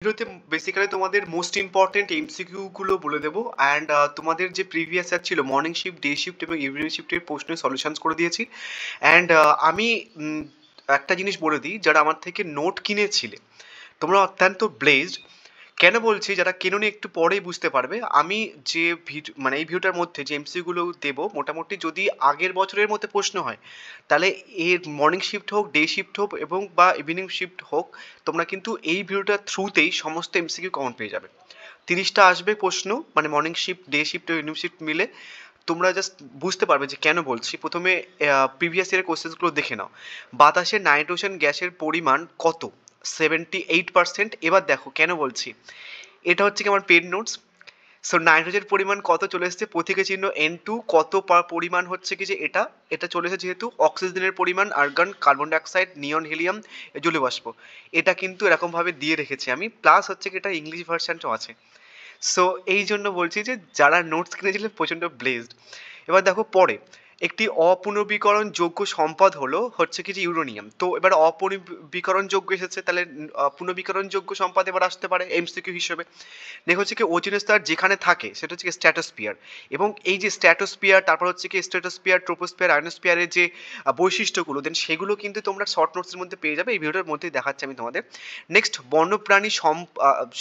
ভিডিওতে বেসিক্যালি তোমাদের most important MCQ গুলো বলে দেবো অ্যান্ড তোমাদের যে প্রিভিয়াস ইয়ার ছিল মর্নিং শিফট, ডে শিফট এবং ইভিনিং শিফটের প্রশ্নের সলিউশনস করে দিয়েছি। অ্যান্ড আমি একটা জিনিস বলে দিই, যারা আমার থেকে নোট কিনেছিলে তোমরা অত্যন্ত ব্লেজড। কেন বলছি, যারা কেননি একটু পরেই বুঝতে পারবে। আমি যে মানে এই ভিডিওটার মধ্যে যে এমসিকিউগুলো দেবো, মোটামুটি যদি আগের বছরের মধ্যে প্রশ্ন হয়, তাহলে এর মর্নিং শিফট হোক, ডে শিফট হোক এবং বা ইভিনিং শিফট হোক, তোমরা কিন্তু এই ভিডিওটার থ্রুতেই সমস্ত এমসিকিউ কমন পেয়ে যাবে। 30টা আসবে প্রশ্ন, মানে মর্নিং শিফট, ডে শিফট ও ইভিনিং শিফট মিলে। তোমরা জাস্ট বুঝতে পারবে যে কেন বলছি। প্রথমে প্রিভিয়াস ইয়ারের কোশ্চেন্সগুলো দেখে নাও। বাতাসে নাইট্রোজেন গ্যাসের পরিমাণ কত? 78%। এবার দেখো কেন বলছি। এটা হচ্ছে কি আমার পেড নোটস। সো নাইট্রোজেন পরিমাণ কত চলে এসেছে, প্রতীকে চিহ্ন N2। কত পরিমাণ হচ্ছে কি যে এটা এটা চলে এসেছে যেহেতু অক্সিজেনের পরিমাণ, আর্গন, কার্বন ডাইঅক্সাইড, নিয়ন, হিলিয়াম, জলীয় বাষ্প। এটা কিন্তু এরকমভাবে দিয়ে রেখেছি আমি, প্লাস হচ্ছে কি এটা ইংলিশ ভার্সানটাও আছে। সো এই জন্য বলছি যে যারা নোটস কিনেছিলেন প্রচণ্ড ব্লেসড। এবার দেখো পরে, একটি অপুনর্বীকরণ যোগ্য সম্পদ হলো হচ্ছে কি যে ইউরেনিয়াম। তো এবার অপুনর্বীকরণ যোগ্য এসেছে, তাহলে পুনর্বীকরণ যোগ্য সম্পদ এবার আসতে পারে এমসিকিউ হিসেবে। দেখো হচ্ছে কি ওজোন স্তর যেখানে থাকে সেটা হচ্ছে কি স্ট্র্যাটোস্ফিয়ার। এবং এই যে স্ট্র্যাটোস্ফিয়ার, তারপর হচ্ছে কি স্ট্র্যাটোস্ফিয়ার, ট্রোপোস্ফিয়ার, আয়নোস্ফিয়ারের যে বৈশিষ্ট্যগুলো, দেন সেগুলো কিন্তু তোমরা শর্ট নোটসের মধ্যে পেয়ে যাবে। এই ভিডিওর মধ্যেই দেখাচ্ছি আমি তোমাদের। নেক্সট, বন্যপ্রাণী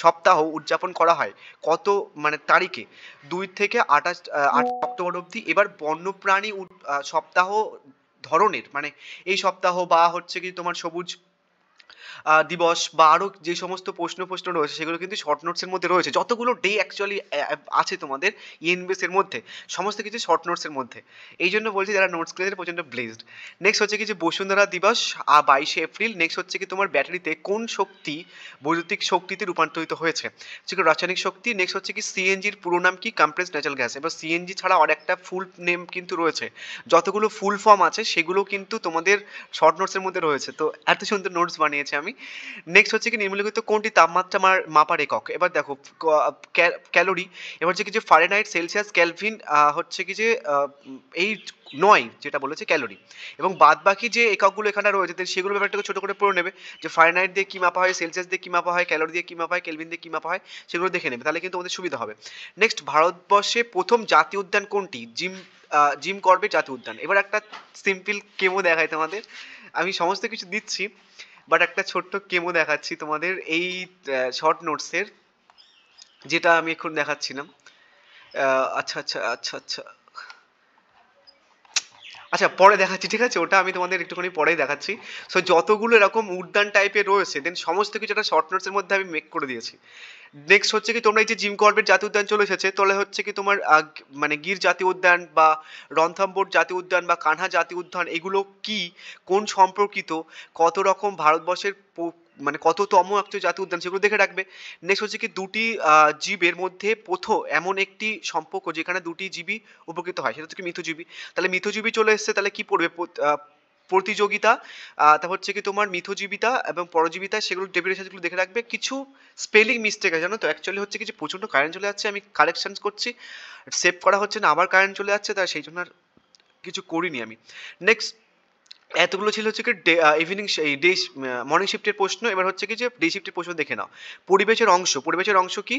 সপ্তাহ উদযাপন করা হয় কত মানে তারিখে? 2 থেকে 8 অক্টোবর অবধি। এবার বন্যপ্রাণী সপ্তাহ ধরনের মানে এই সপ্তাহ বা হচ্ছে কি তোমার সবুজ দিবস বা আরও যে সমস্ত প্রশ্ন রয়েছে সেগুলো কিন্তু শর্ট নোটসের মধ্যে রয়েছে। যতগুলো ডে অ্যাকচুয়ালি আছে তোমাদের ইএনবিএস এর মধ্যে, সমস্ত কিছু শর্ট নোটসের মধ্যে। এই জন্য বলছি যারা নোটস কিনেছে প্রচণ্ড ব্লেসড। নেক্সট হচ্ছে কি যে বসুন্ধরা দিবস 22শে এপ্রিল। নেক্সট হচ্ছে কি তোমার ব্যাটারিতে কোন শক্তি বৈদ্যুতিক শক্তিতে রূপান্তরিত হয়েছে? হচ্ছে কি রাসায়নিক শক্তি। নেক্সট হচ্ছে কি সিএনজির পুরো নাম কি? Compressed natural gas. এবার সিএনজি ছাড়া আর একটা ফুল নেম কিন্তু রয়েছে। যতগুলো ফুল ফর্ম আছে সেগুলো কিন্তু তোমাদের শর্ট নোটসের মধ্যে রয়েছে। তো এত সুন্দর নোটস বানিয়েছি আমি। নেক্সট হচ্ছে কি নিম্নলিখিত কোনটি তাপমাত্রা মাপার একক? এবার দেখো ক্যালোরি। এবার হচ্ছে কি যে ফারেনহাইট, সেলসিয়াস, কেলভিন, হচ্ছে কি যে এই নয় যেটা বলেছে ক্যালোরি। এবং বাদ বাকি যে এককগুলো এখানে রয়েছে সেগুলো ব্যাপারটাকে ছোট করে পড়ে নেবে, যে ফারেনহাইট দিয়ে কী মাপা হয়, সেলসিয়াস দিয়ে কী মাপা হয়, ক্যালোরি দিয়ে কী মাপা হয়, কেলভিন দিয়ে কী মাপা হয়, সেগুলো দেখে নেবে, তাহলে কিন্তু আমাদের সুবিধা হবে। নেক্সট, ভারতবর্ষে প্রথম জাতীয় উদ্যান কোনটি? জিম করবেট জাতীয় উদ্যান। এবার একটা সিম্পল কেমো দেখায় তোমাদের। আমি সমস্ত কিছু দিচ্ছি, বাট একটা ছোট্ট কেমো দেখাচ্ছি তোমাদের এই শর্ট নোটসের, যেটা আমি এখন দেখাচ্ছিলাম। আচ্ছা আচ্ছা আচ্ছা আচ্ছা আচ্ছা, পরে দেখাচ্ছি, ঠিক আছে? ওটা আমি তোমাদের একটুখানি পরেই দেখাচ্ছি। সো যতগুলো এরকম উদ্যান টাইপের রয়েছে, দেন সমস্ত কিছু একটা শর্ট নোটসের মধ্যে আমি মেক করে দিয়েছি। নেক্সট হচ্ছে কি তোমরা এই যে জিম করবেট জাতীয় উদ্যান চলে এসেছে, তাহলে হচ্ছে কি তোমার মানে গির জাতীয় উদ্যান বা রণথম্বোর জাতীয় উদ্যান বা কানহা জাতীয় উদ্যান, এগুলো কি, কোন সম্পর্কিত, কত রকম, ভারতবর্ষের মানে কততম একটা জাতীয় উদ্যান, সেগুলো দেখে রাখবে। নেক্সট হচ্ছে কি দুটি জীবের মধ্যে এমন একটি সম্পর্ক যেখানে দুটি জীবই উপকৃত হয়, সেটা হচ্ছে কি মিথজীবী। তাহলে মিথজীবী চলে এসেছে, তাহলে কি পড়বে? প্রতিযোগিতা, তারপর হচ্ছে কি তোমার মিথজীবিতা এবং পরজীবিতা, সেগুলো ডেফিনেশনগুলো দেখে রাখবে। কিছু স্পেলিং মিস্টেক আছে জানো তো, অ্যাকচুয়ালি হচ্ছে কি যে প্রচণ্ড কারেন্ট চলে যাচ্ছে, আমি কারেকশন করছি, সেভ করা হচ্ছে না, আবার কারেন্ট চলে যাচ্ছে, তাই সেই জন্য আর কিছু করিনি আমি। নেক্সট, এতগুলো ছিল হচ্ছে কি ইভিনিং ডে মর্নিং শিফটের প্রশ্ন। এবার হচ্ছে কি যে ডে শিফটের প্রশ্ন দেখে নাও। পরিবেশের অংশ কি?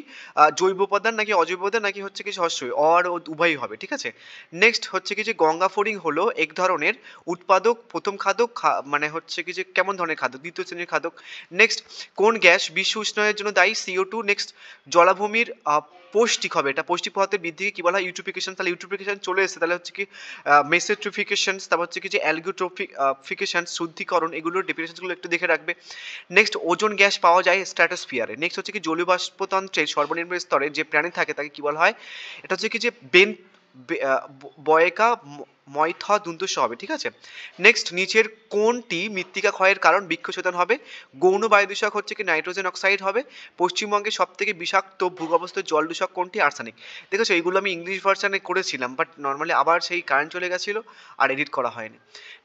জৈব উপাদান নাকি অজৈব উপাদান নাকি হচ্ছে কি শস্যই, আর উভয়ই হবে, ঠিক আছে? নেক্সট হচ্ছে কি যে গঙ্গা ফড়িং হলো এক ধরনের উৎপাদক, প্রথম খাদক, মানে হচ্ছে কি যে কেমন ধরনের খাদক? দ্বিতীয় শ্রেণীর খাদক। নেক্সট, কোন গ্যাস বিশ্ব উষ্ণায়নের জন্য দায়ী? CO2। নেক্সট, জলাভূমির পৌষ্টিক হবে, এটা পৌষ্টিক পদার্থের বৃদ্ধিকে কি বলা হয়? ইউট্রোফিকেশন। তাহলে ইউট্রোফিকেশন চলে এসেছে, তাহলে হচ্ছে কি মেসোট্রিফিকেশন, তারপর হচ্ছে কি যে অ্যালগোট্রোফিকেশন, শুদ্ধিকরণ, এগুলোর ডেফিনেশনগুলো একটু দেখে রাখবে। নেক্সট, ওজোন গ্যাস পাওয়া যায় স্ট্র্যাটোস্ফিয়ারে। নেক্সট হচ্ছে কি জলীয় বাষ্পতন্ত্রের সর্বনিম্ন স্তরে যে প্রাণী থাকে তাকে কি বলা হয়? এটা হচ্ছে কি যে বয়েকা ময়থ দুন্দুস হবে, ঠিক আছে? নেক্সট, নিচের কোনটি মৃত্তিকা ক্ষয়ের কারণ? বৃক্ষছেদন হবে। গৌণ বায়ু দূষক হচ্ছে কি নাইট্রোজেন অক্সাইড হবে। পশ্চিমবঙ্গের সব থেকে বিষাক্ত ভূগর্ভস্থ জল দূষক কোনটি? আর্সেনিক। দেখেছো, এইগুলো আমি ইংলিশ ভার্সানে করেছিলাম, বাট নর্মালি আবার সেই কারেন্ট চলে গেছিলো আর এডিট করা হয়নি।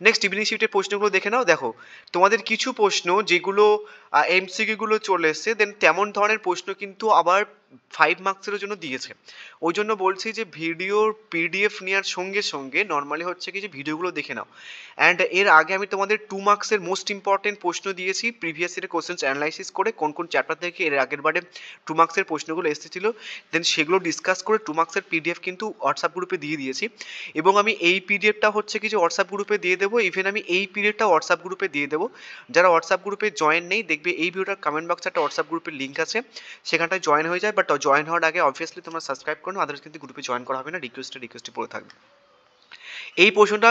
নেক্সট, ইভিনিং শিফটের প্রশ্নগুলো দেখে নাও। দেখো তোমাদের কিছু প্রশ্ন যেগুলো এমসিকিউগুলো চলে এসছে, দেন তেমন ধরনের প্রশ্ন কিন্তু আবার 5 মার্কসের জন্য দিয়েছে। ওই জন্য বলছি যে ভিডিওর PDF নেওয়ার সঙ্গে সঙ্গে নর্মালি নর্মালি হচ্ছে কি যে ভিডিওগুলো দেখে নাও। অ্যান্ড এর আগে আমি তোমাদের 2 মার্কসের মোস্ট ইম্পর্টেন্ট প্রশ্ন দিয়েছি প্রিভিয়াস ইয়ারের কোশ্চেন্স অ্যানালাইসিস করে কোন কোন চ্যাপ্টার থেকে এর আগের বারে 2 মার্কসের প্রশ্নগুলো এসেছিল, দেন সেগুলো ডিসকাস করে 2 মার্কসের পিডিএফ কিন্তু হোয়াটসঅ্যাপ গ্রুপে দিয়ে দিয়েছি। এবং আমি এই পিডিএফটা হচ্ছে কি যে হোয়াটসঅ্যাপ গ্রুপে দিয়ে দেবো, ইভেন আমি এই পিডিএফটা হোয়াটসঅ্যাপ গ্রুপে দিয়ে দেবো। যারা হোয়াটসঅ্যাপ গ্রুপে জয়েন নেই, দেখবে এই ভিডিওটার কমেন্ট বক্সে একটা হোয়াটসঅ্যাপ গ্রুপের লিঙ্ক আছে, সেখানটায় জয়েন হয়ে যায়। বাট জয়েন হওয়ার আগে অবভিয়াসলি তোমরা সাবস্ক্রাইব করো, আদার্স কিন্তু গ্রুপে জয়েন করা হবে না, রিকোয়েস্টে পড়ে থাকবে। এই প্রশ্নটা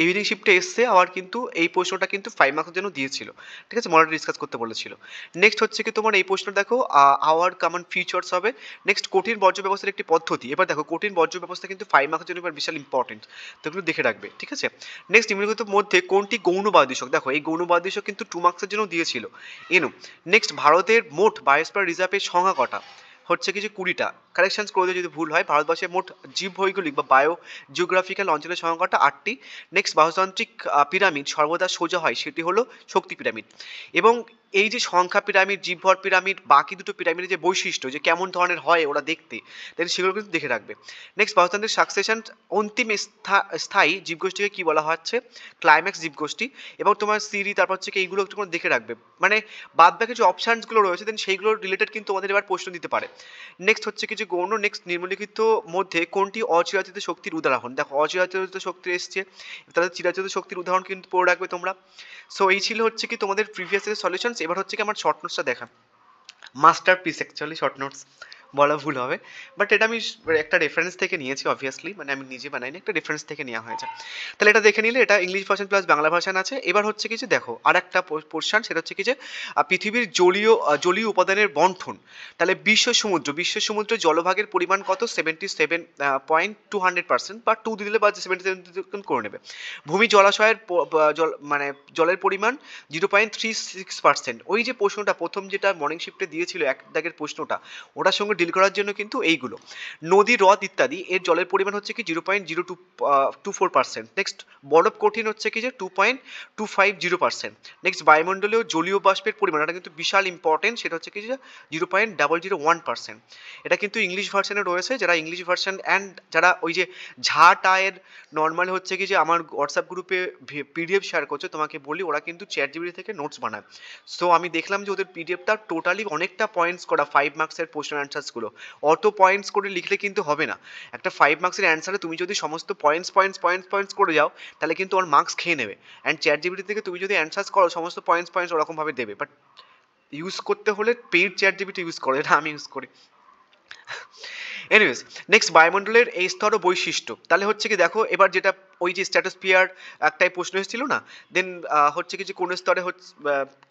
ইভিনিং শিফটে এসছে, আবার কিন্তু এই প্রশ্নটা কিন্তু 5 মার্কসের জন্য দিয়েছিল, ঠিক আছে, মডেল ডিসকাস করতে বলেছিল। নেক্সট হচ্ছে কি তোমার এই প্রশ্ন দেখো, আওয়ার কমন ফিচার্স হবে। নেক্সট কঠিন বর্জ্য ব্যবস্থার একটি পদ্ধতি। এবার দেখো কঠিন বর্জ্য ব্যবস্থা কিন্তু 5 মার্কসের জন্য এবার বিশাল ইম্পর্টেন্ট, তো এগুলো দেখে রাখবে, ঠিক আছে। নেক্সট নিম্নলিখিত মধ্যে কোনটি গৌণ বায়ুদূষক, দেখো এই গৌণ বায়ুদূষক কিন্তু 2 মার্কসের জন্য দিয়েছিল এনো। নেক্সট ভারতের মোট বায়োস্ফিয়ার রিজার্ভের সংখ্যা কটা, হচ্ছে কি যে 20টা। কারেকশনস করে দিও যদি ভুল হয়। ভারতবর্ষের মোট জীবভৌগোলিক বা বায়ো জিওগ্রাফিক্যাল অঞ্চলের সংখ্যাটা 8টি। নেক্সট বাস্তুতান্ত্রিক পিরামিড সর্বদা সোজা হয়, সেটি হলো শক্তি পিরামিড। এবং এই যে সংখ্যা পিরামিড, জীবভর পিরামিড, বাকি দুটো পিরামিডের যে বৈশিষ্ট্য, যে কেমন ধরনের হয় ওরা দেখতে, দেন সেগুলো কিন্তু দেখে রাখবে। নেক্সট বাস্তুতান্ত্রিক সাকসেশন অন্তিম স্থায়ী জীবগোষ্ঠীকে কী বলা হচ্ছে, ক্লাইম্যাক্স জীবগোষ্ঠী। এবং তোমার সিরি, তারপর হচ্ছে কি এইগুলো একটু করে দেখে রাখবে, মানে বাদ বাকি যে অপশানসগুলো রয়েছে দেন সেইগুলোর রিলেটেড কিন্তু তোমাদের এবার প্রশ্ন দিতে পারে। নেক্সট হচ্ছে কিছু গৌণ। নেক্সট নিম্নলিখিত মধ্যে কোনটি অচিরাচিত শক্তির উদাহরণ, দেখো অচিরাচিত শক্তি এসছে, তাহলে চিরাচিত শক্তির উদাহরণ কিন্তু পড়ে রাখবে তোমরা। সো এই ছিল হচ্ছে কি তোমাদের প্রিভিয়াস ইয়ার সলিউশনস। এবার হচ্ছে কি আমার শর্ট নোটসটা দেখা, master piece actually short notes বলা ভুল হবে, বাট এটা আমি একটা রেফারেন্স থেকে নিয়েছি অবভিয়াসলি, মানে আমি নিজে বানাইনি, একটা রেফারেন্স থেকে নেওয়া হয়েছে। তাহলে এটা দেখে নিলে এটা English version plus Bangla version আছে। এবার হচ্ছে কি যে দেখো আর একটা পোর্শন, সেটা হচ্ছে কি যে পৃথিবীর জলীয় উপাদানের বন্টন। তাহলে বিশ্ব সমুদ্রের জলভাগের পরিমাণ কত, 77.200%, বা 2 দিলে বা 77 করে নেবে। ভূমি জলাশয়ের মানে জলের পরিমাণ 0.36%। ওই যে প্রশ্নটা প্রথম যেটা মর্নিং শিফটে দিয়েছিল এক দাগের প্রশ্নটা, ওটার সঙ্গে ডিল করার জন্য কিন্তু এইগুলো নদী, হ্রদ ইত্যাদি এর জলের পরিমাণ হচ্ছে কি 0.0224%। নেক্সট বরফ কঠিন হচ্ছে কি যে 2.250%। নেক্সট বায়ুমণ্ডলীয় জলীয় বাষ্পের পরিমাণ, এটা কিন্তু বিশাল ইম্পর্টেন্ট, সেটা হচ্ছে কি যে 0.001%। এটা কিন্তু ইংলিশ ভার্সনে রয়েছে, যারা ইংলিশ ভার্সন অ্যান্ড যারা ওই যে ঝাটায়ের নর্মাল হচ্ছে কি যে আমার হোয়াটসঅ্যাপ গ্রুপে পিডিএফ শেয়ার করছে, তোমাকে বলি ওরা কিন্তু চ্যাট জিপিটি থেকে নোটস বানায়। সো আমি দেখলাম যে ওদের পিডিএফটা টোটালি অনেকটা পয়েন্টস করা, 5 মার্কসের কোশ্চেন অ্যান্সার্সগুলো। অত পয়েন্টস করে লিখলে কিন্তু হবে না। একটা 5 মার্কসের অ্যান্সারে তুমি যদি সমস্ত পয়েন্টস করে যাও, তাহলে কিন্তু ওর মার্কস খেয়ে নেবে। অ্যান্ড চ্যাট জিপিটি থেকে তুমি যদি অ্যান্সার্স করো, সমস্ত পয়েন্টস ওরকমভাবে দেবে। বাট ইউজ করতে হলে পেইড চ্যাট জিপিটি ইউজ করো, এটা আমি ইউজ করি। এনিওয়েজ, নেক্সট বায়ুমণ্ডলের এই স্তর ও বৈশিষ্ট্য। তাহলে হচ্ছে কি দেখো এবার যেটা ওই যে স্ট্র্যাটোস্ফিয়ার একটাই প্রশ্ন এসেছিল না, দেন হচ্ছে কি যে কোন স্তরে হচ্ছে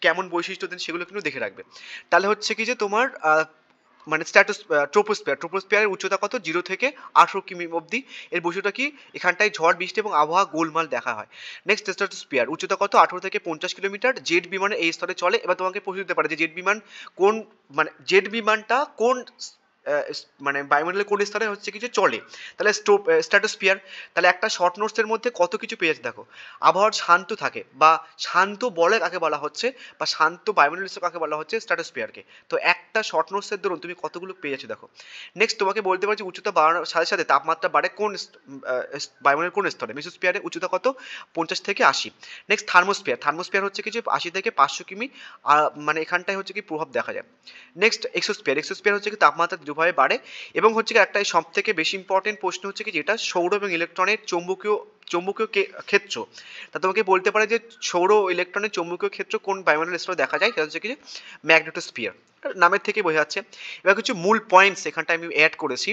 কেমন বৈশিষ্ট্য, দেন সেগুলো কিন্তু দেখে রাখবে। তাহলে হচ্ছে কি যে তোমার মানে ট্রোপোস্ফিয়ারের উচ্চতা কত, 0 থেকে 18 কিমি অবধি। এর বৈশিষ্ট্য কি, এখানটায় ঝড় বৃষ্টি এবং আবহাওয়া গোলমাল দেখা হয়। নেক্সট স্ট্র্যাটোস্ফিয়ার উচ্চতা কত, 18 থেকে 50 কিলোমিটার। জেট বিমানে এই স্তরে চলে। এবার তোমাকে প্রশ্ন দিতে পারে যে জেট বিমান কোন, মানে জেট বিমানটা কোন মানে বায়ুমণ্ডলের কোন স্তরে হচ্ছে কিছু চলে, তাহলে স্ট্র্যাটোস্ফিয়ার। তাহলে একটা শর্ট নোটসের মধ্যে কত কিছু পেয়ে যাচ্ছে দেখো। আবহাওয়া শান্ত থাকে, বা শান্ত বলয় কাকে বলা হচ্ছে, বা শান্ত বায়ুমণ্ডল স্তর কাকে বলা হচ্ছে, স্ট্র্যাটোস্ফিয়ারকে। তো একটা শর্ট নোটসের দরুন তুমি কতগুলো পেয়ে যাচ্ছ দেখো। নেক্সট তোমাকে বলতে পারছি উচ্চতা বাড়ানোর সাথে সাথে তাপমাত্রা বাড়ে কোন বায়ুমণ্ডলের কোন স্তরে, মেসোস্ফিয়ারে উচ্চতা কত, 50 থেকে 80। নেক্সট থার্মোস্ফিয়ার হচ্ছে কিছু 80 থেকে 500 কিমি, মানে এখানটায় হচ্ছে কি প্রভাব দেখা যায়। নেক্সট এক্সোস্ফিয়ার হচ্ছে কি তাপমাত্রা দৃঢ়ভাবে বাড়ে। এবং হচ্ছে কি একটাই সব থেকে বেশি ইম্পর্টেন্ট প্রশ্ন হচ্ছে কি যেটা সৌর এবং ইলেকট্রনের চৌম্বকীয় ক্ষেত্র। তা তোমাকে বলতে পারে যে সৌর ইলেকট্রনের চৌম্বকীয় ক্ষেত্র কোন বায়ুমণ্ডলের স্তরে দেখা যায়, সেটা হচ্ছে কি যে ম্যাগনেটোস্ফিয়ার, নামের থেকে বোঝা যাচ্ছে। এবার কিছু মূল পয়েন্টস এখানটা আমি অ্যাড করেছি,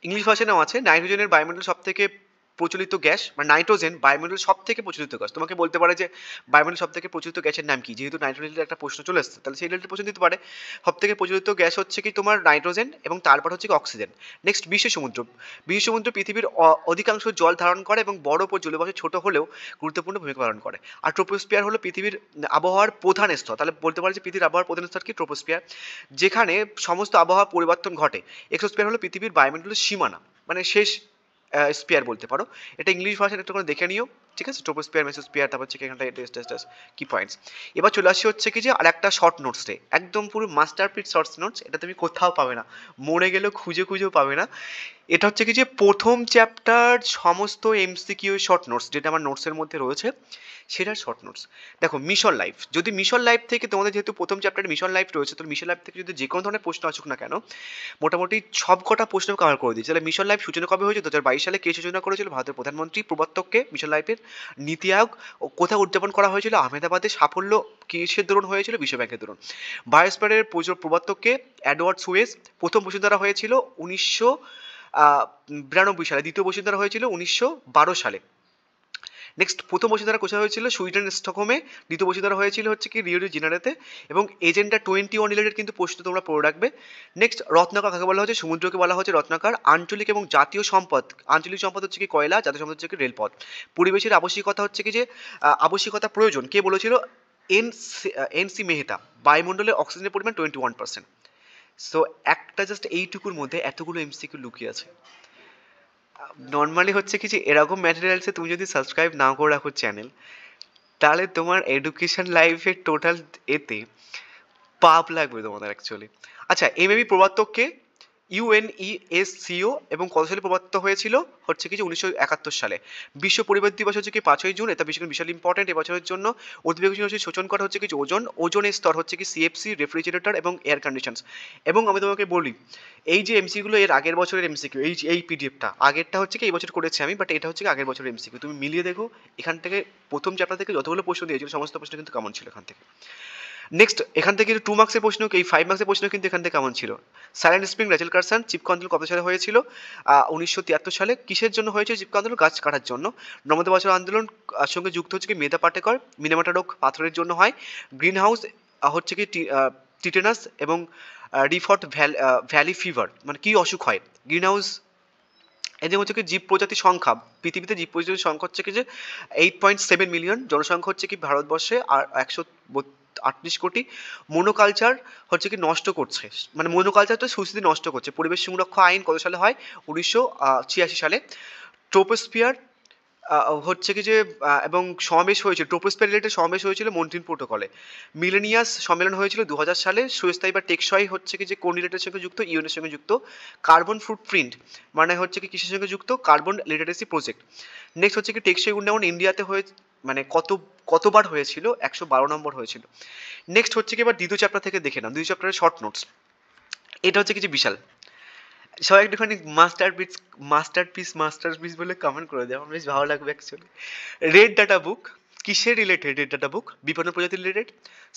ইংলিশ ভাষাতেও আছে। নাইট্রোজেনের বায়ুমণ্ডল সব থেকে প্রচলিত গ্যাস, মানে নাইট্রোজেন বায়ুমণ্ডল সব থেকে প্রচলিত গ্যাস। তোমাকে বলতে পারে যে বায়ুমণ্ডল সব থেকে প্রচলিত গ্যাসের নাম কি, যেহেতু নাইট্রোজেনের একটা প্রশ্ন চলে এসেছে, তাহলে সেই রিলেটেড প্রশ্ন দিতে পারে। সব থেকে প্রচলিত গ্যাস হচ্ছে কি তোমার নাইট্রোজেন, এবং তারপর হচ্ছে কি অক্সিজেন। নেক্সট বিশ্ব সমুদ্র পৃথিবীর অধিকাংশ জল ধারণ করে এবং বরফ ও জলীয়বাষ্প ছোট হলেও গুরুত্বপূর্ণ ভূমিকা পালন করে। আর ট্রোপোস্ফিয়ার হলো পৃথিবীর আবহাওয়ার প্রধান স্তর। তাহলে বলতে পারে যে পৃথিবীর আবহাওয়ার প্রধান স্তর কি, ট্রোপোস্ফিয়ার, যেখানে সমস্ত আবহাওয়া পরিবর্তন ঘটে। এক্সোস্ফিয়ার হলো পৃথিবীর বায়ুমণ্ডলের সীমানা, মানে শেষ স্পিয়ার বলতে পারো। এটা ইংলিশ ভাষায় একটু করে দেখে নিও। ঠিক আছে, ট্রোপোস্ফিয়ার মেসোস্ফিয়ার, তারপর হচ্ছে কি এখানটা কি পয়েন্টস। এবার চলে আসি হচ্ছে কি যে আর একটা শর্ট নোটসে, একদম পুরো মাস্টারপিস শর্ট নোটস, এটা তুমি কোথাও পাবে না, মরে গেলেও খুঁজে খুঁজেও পাবে না। এটা হচ্ছে কি যে প্রথম চ্যাপ্টার সমস্ত এমসিকিউ শর্ট নোটস যেটা আমার নোটসের মধ্যে রয়েছে সেটার শর্ট নোটস। দেখো মিশন লাইফ, যদি মিশন লাইফ থেকে তোমাদের যেহেতু প্রথম চ্যাপ্টারে মিশন লাইফ রয়েছে, তো মিশন লাইফ থেকে যদি যে কোনো ধরনের প্রশ্ন আসুক না কেন, মোটামুটি সব কটা প্রশ্ন কভার করে দিয়েছে। তাহলে মিশন লাইফ সূচনা কবে হয়েছে? 2022 সালে। কে সূচনা করেছিল? ভারতের প্রধানমন্ত্রী প্রবর্তককে মিশন লাইফের। নীতি আয়োগ কোথায় উদযাপন করা হয়েছিল? আহমেদাবাদে। সাফল্য কিসের দরুন হয়েছিল? বিশ্বব্যাংকের দরুন। বায়োস্ফিয়ারের প্রবর্তককে এডওয়ার্ড সুয়েজ। প্রথম বসুন্ধরা হয়েছিল 1992 সালে, দ্বিতীয় বসুন্ধরা হয়েছিল 1912 সালে। নেক্সট প্রথম বসুন্ধরা কোথায় হয়েছিল? সুইডেন স্টকহোমে। দ্বিতীয় বসুন্ধরা হয়েছিল হচ্ছে কি রিও ডি জেনারেতে। এবং এজেন্ডা 21 রিলেটেড কিন্তু প্রশ্ন তোমরা পড়ে রাখবে। নেক্সট রত্নাকর কাকে বলা হচ্ছে? সমুদ্রকে বলা হচ্ছে রত্নাকর। আঞ্চলিক এবং জাতীয় সম্পদ, আঞ্চলিক সম্পদ হচ্ছে কি কয়লা, জাতীয় সম্পদ হচ্ছে কি রেলপথ। পরিবেশের আবশ্যিকতা হচ্ছে কি যে আবশ্যিকতা প্রয়োজন কে বলেছিল? এনসি মেহতা। বায়ুমণ্ডলে অক্সিজেনের পরিমাণ 21%। সো একটা জাস্ট এইটুকুর মধ্যে এতগুলো এমসিকিউ লুকিয়ে আছে। নর্মালি হচ্ছে কি যে এরকম ম্যাটেরিয়ালসে তুমি যদি সাবস্ক্রাইব না করে রাখো চ্যানেল, তাহলে তোমার এডুকেশন লাইফের টোটাল এতে পাপ লাগবে তোমাদের অ্যাকচুয়ালি। আচ্ছা, এমএবি প্রবর্তককে? ইউএনইএসসিও। এবং কত সালে প্রবর্তিত হয়েছিল? হচ্ছে কি যে 1971 সালে। বিশ্ব পরিবেশ দিবস হচ্ছে কি 5ই জুন। এটা বিশাল ইম্পর্টেন্ট এবছরের জন্য। উদ্ভিদ হচ্ছে শোষণ করা হচ্ছে কি যে ওজন, ওজনের স্তর হচ্ছে কি সিএফসি, রেফ্রিজারেটর এবং এয়ার কন্ডিশনস। এবং আমি তোমাকে বলি, এই যে এমসিগুলো এর আগের বছরের এমসিকিউ, এই পিডিএফটা আগেরটা হচ্ছে কি এই বছর করেছি আমি, বাট এটা হচ্ছে কি আগের বছরের এমসিকিউ। তুমি মিলিয়ে দেখো এখান থেকে প্রথম চ্যাপ্টার থেকে যতগুলো প্রশ্ন দিয়েছিল সমস্ত প্রশ্ন কিন্তু কেমন ছিল এখান থেকে। নেক্সট এখান থেকে 2 মার্কসের প্রশ্ন, এই 5 মার্কসের প্রশ্ন কিন্তু এখান থেকে কেমন ছিল? Silent spring, Rachel Carson. Chipko আন্দোলন কত সালে হয়েছিল? 1973 সালে। কিসের জন্য হয়েছে চিপকো আন্দোলন? গাছ কাটার জন্য। নর্মদা বছর আন্দোলন সঙ্গে যুক্ত হচ্ছে কি মেধা পাটেকর। মিনেমাটা রোগ পাথরের জন্য হয়। গ্রিন হাউস হচ্ছে কি টিটেনাস এবং রিফট ভ্যালি ফিভার, মানে কি অসুখ হয়? গ্রিন হাউস এদের হচ্ছে কি জীব প্রজাতির সংখ্যা, পৃথিবীতে জীব প্রজাতির সংখ্যা হচ্ছে কি যে 8.7 মিলিয়ন। জনসংখ্যা হচ্ছে কি ভারতবর্ষে আর 138 কোটি। মোনোকালচার হচ্ছে কি নষ্ট করছে, মানে মোনোকালচার তো সুস্থিতি নষ্ট করছে। পরিবেশ সংরক্ষণ আইন কত সালে হয়? 1986 সালে। ট্রোপোস্ফিয়ার হচ্ছে কি যে এবং সমাবেশ হয়েছিল, ট্রোপোস্ফিয়ার রিলেটেড সমাবেশ হয়েছিল মন্ট্রিল প্রোটোকলে। মিলেনিয়াস সম্মেলন হয়েছিল 2000 সালে। সুস্থায়ী বা টেকসই হচ্ছে কি যে কোন রিলেটেড সঙ্গে যুক্ত? ইউএনের সঙ্গে যুক্ত। কার্বন ফুটপ্রিন্ট মানে হচ্ছে কি কিসের সঙ্গে যুক্ত? Carbon literacy project. নেক্সট হচ্ছে কি টেকসই উন্নয়ন ইন্ডিয়াতে হয়ে মানে কতবার হয়েছিল? 112 নম্বর হয়েছিল। নেক্সট হচ্ছে কি এবার দ্বিতীয় চ্যাপ্টার থেকে দেখে নাও, দ্বিতীয় চ্যাপ্টারের শর্ট নোটস। এটা হচ্ছে কি যে বিশাল, সবাই একটুখানি মাস্টারপিস বলে কমেন্ট করে দেয়, আমার বেশ ভালো লাগবে অ্যাকচুয়ালি। রেড ডাটা বুক কিসের রিলেটেড? রেড ডাটা বুক বিপন্ন প্রজাতির রিলেটেড।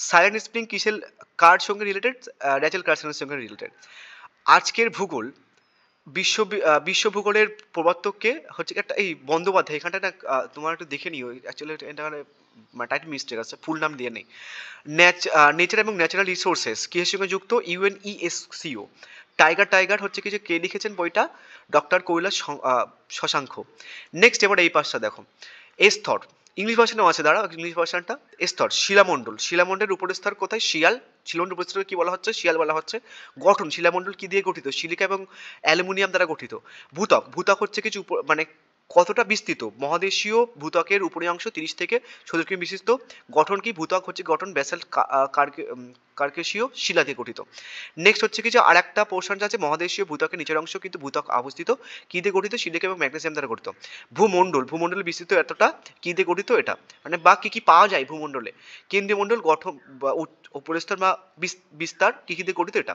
সাইলেন্ট স্প্রিং কিসের কার সঙ্গে রিলেটেড? র্যাচেল কারসনের সঙ্গে রিলেটেড। আজকের ভূগোল বিশ্ব ভূগোলের প্রবর্তককে? হচ্ছে একটা এই বন্দ্যোপাধ্যায়। এখানটা না তোমার একটু দেখে নিও, অ্যাকচুয়ালি এটা টাইটেল মিস্টেক আছে, ফুল নাম দিয়ে নেই। নেচার এবং ন্যাচারাল রিসোর্সেস কিসের সঙ্গে যুক্ত? ইউএনইএসসিও। টাইগার হচ্ছে কি যে কে লিখেছেন বইটা? ডক্টর কৈলাস শশাঙ্ক। নেক্সট এবার এই পাশটা দেখো, স্তর। ইংলিশ ভার্সনেও আছে, দাঁড়া ইংলিশ ভার্সনটা। স্তর শিলামণ্ডলের উপরের স্তর কোথায়? শিয়াল। শিলামণ্ডল উপরের স্তর কি বলা হচ্ছে? শিয়াল বলা হচ্ছে। গঠন শিলামণ্ডল কি দিয়ে গঠিত? সিলিকা এবং অ্যালুমিনিয়াম দ্বারা গঠিত। ভূত্বক হচ্ছে কিছু মানে কতটা বিস্তৃত? মহাদেশীয় ভূত্বকের উপরি অংশ 30 থেকে 70 কিমি বিশিষ্ট। গঠন কি? ভূত্বক হচ্ছে গঠন ব্যাসাল্ট কার্কেশীয় শিলা দিয়ে গঠিত। নেক্সট হচ্ছে কি যে আর একটা পোর্শন আছে মহাদেশীয় ভূত্বকের নিচের অংশ কিন্তু ভূত্বক অবস্থিত কি দিয়ে গঠিত? সিলিকা এবং ম্যাগনেসিয়াম দ্বারা গঠিত। ভূমণ্ডলের বিস্তৃত এতটা কি দিয়ে গঠিত? এটা মানে বা কি কি পাওয়া যায় ভূমণ্ডলে? কেন্দ্রীয় মণ্ডল গঠন বা উপরিস্তর বা বিস্তার কি কি দিয়ে গঠিত? এটা।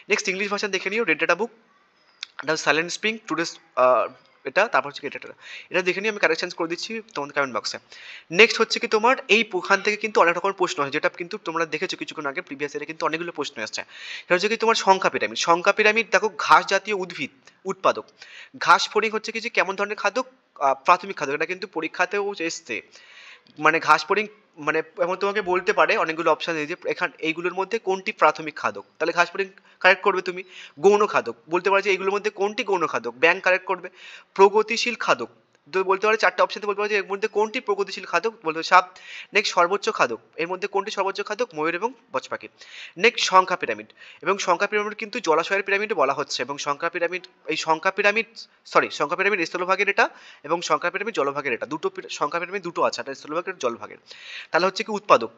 নেক্সট ইংলিশ ভাষা দেখে নিও, red data book, silent spring today's এটা, তারপর হচ্ছে এটা দেখে নিয়ে আমি কারেকশন করে দিচ্ছি তোমাদের কমেন্ট বক্সে। নেক্সট হচ্ছে কি তোমার এই ওখান থেকে কিন্তু অনেক রকমের প্রশ্ন হয়, যেটা কিন্তু তোমরা দেখেছো কিছুক্ষণ আগে প্রিভিয়াস ইয়ারে কিন্তু অনেকগুলো প্রশ্ন আসছে। সেটা হচ্ছে কি তোমার সংখ্যা পিরামিড দেখো, ঘাস জাতীয় উদ্ভিদ উৎপাদক। ঘাস ফড়িং হচ্ছে কি যে কেমন ধরনের খাদ্য? প্রাথমিক খাদ্য। এটা কিন্তু পরীক্ষাতেও এসছে, মানে ঘাস ফড়িং মানে এমন তোমাকে বলতে পারে অনেকগুলো অপশন দিয়ে যে এইগুলোর মধ্যে কোনটি প্রাথমিক খাদক, তাহলে ঘাস ফড়িং কারেক্ট করবে তুমি। গৌণ খাদক বলতে পারে যে এইগুলোর মধ্যে কোনটি গৌণ খাদক, ব্যাং কারেক্ট করবে। প্রগতিশীল খাদক তো বলতে পারে 4টা অপশন বলতে পারে যে এর মধ্যে কোনটি প্রগতিশীল খাদক, বলতে হবে সাপ। নেক্সট সর্বোচ্চ খাদক, এর মধ্যে কোনটি সর্বোচ্চ খাদক, ময়ূর এবং বজপাখি। নেক্সট সংখ্যা পিরামিড, এবং সংখ্যা পিরামিড কিন্তু জলাশয়ের পিরামিডও বলা হচ্ছে, এবং সংখ্যা পিরামিড, এই সংখ্যা পিরামিড, সরি সংখ্যা পিরামিড স্থলভাগের এটা, এবং সংখ্যা পিরামিড জলভাগের এটা, দুটো সংখ্যা পিরামিড দুটো আছে, একটা স্থলভাগের জলভাগের। তাহলে হচ্ছে কি উৎপাদক,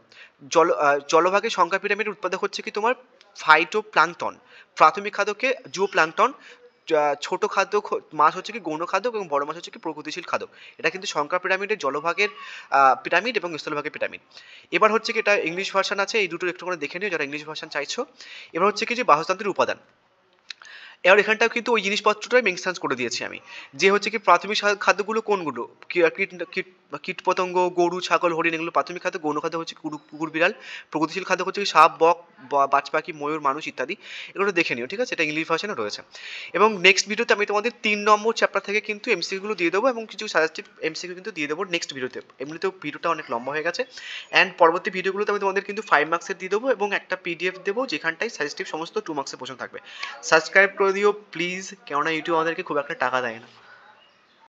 জলভাগের সংখ্যা পিরামিডের উৎপাদক হচ্ছে কি তোমার ফাইটোপ্লাঙ্কটন, প্রাথমিক খাদকে জুও প্লাঙ্কটন, ছোট খাদ্য মাছ হচ্ছে কি গৌণ খাদ্য, এবং বড় মাছ হচ্ছে কি প্রগতিশীল খাদ্য। এটা কিন্তু সংখ্যা পিরামিডের জলভাগের পিরামিড এবং স্থলভাগের পিরামিড। এবার হচ্ছে কি এটা ইংলিশ ভার্সন আছে, এই দুটো একটু করে দেখে নিও যারা ইংলিশ ভার্সন চাইছো। এবার হচ্ছে কি যে বাস্তুতন্ত্রের উপাদান, এবার এখানটাও কিন্তু ওই জিনিসপত্রটাই মেনশন করে দিয়েছি আমি, যে হচ্ছে কি প্রাথমিক খাদ্যগুলো কোনগুলো, কীট পতঙ্গ, গরু, ছাগল, হরিণ, এগুলো প্রাথমিক খাদ্য। গৌণ খাদ্য হচ্ছে কুকুর, বিড়াল। প্রগতিশীল খাদ্য হচ্ছে সাপ, বক, বাজ পাখি, ময়ূর, মানুষ ইত্যাদি। এগুলো দেখে নিও, ঠিক আছে, এটা ইংলিশ ভার্সনে রয়েছে। এবং নেক্সট ভিডিওতে আমি তোমাদের 3 নম্বর চ্যাপ্টার থেকে কিন্তু এমসিকিউগুলো দিয়ে দেবো, এবং কিছু সাজেস্টিভ এমসিকিউ কিন্তু দিয়ে দেবো নেক্সট ভিডিওতে। এমনিতেও ভিডিওটা অনেক লম্বা হয়ে গেছে, অ্যান্ড পরবর্তী ভিডিওগুলোতে আমি তোমাদের কিন্তু 5 মার্কসের দিয়ে দেবো, এবং একটা পিডিএফ দেবো যেখানটায় সাজেস্টিভ সমস্ত 2 মার্কসের প্রশ্ন থাকবে। সাবস্ক্রাইব করে দিও প্লিজ, কেননা ইউটিউব আমাদেরকে খুব একটা টাকা দেয় না।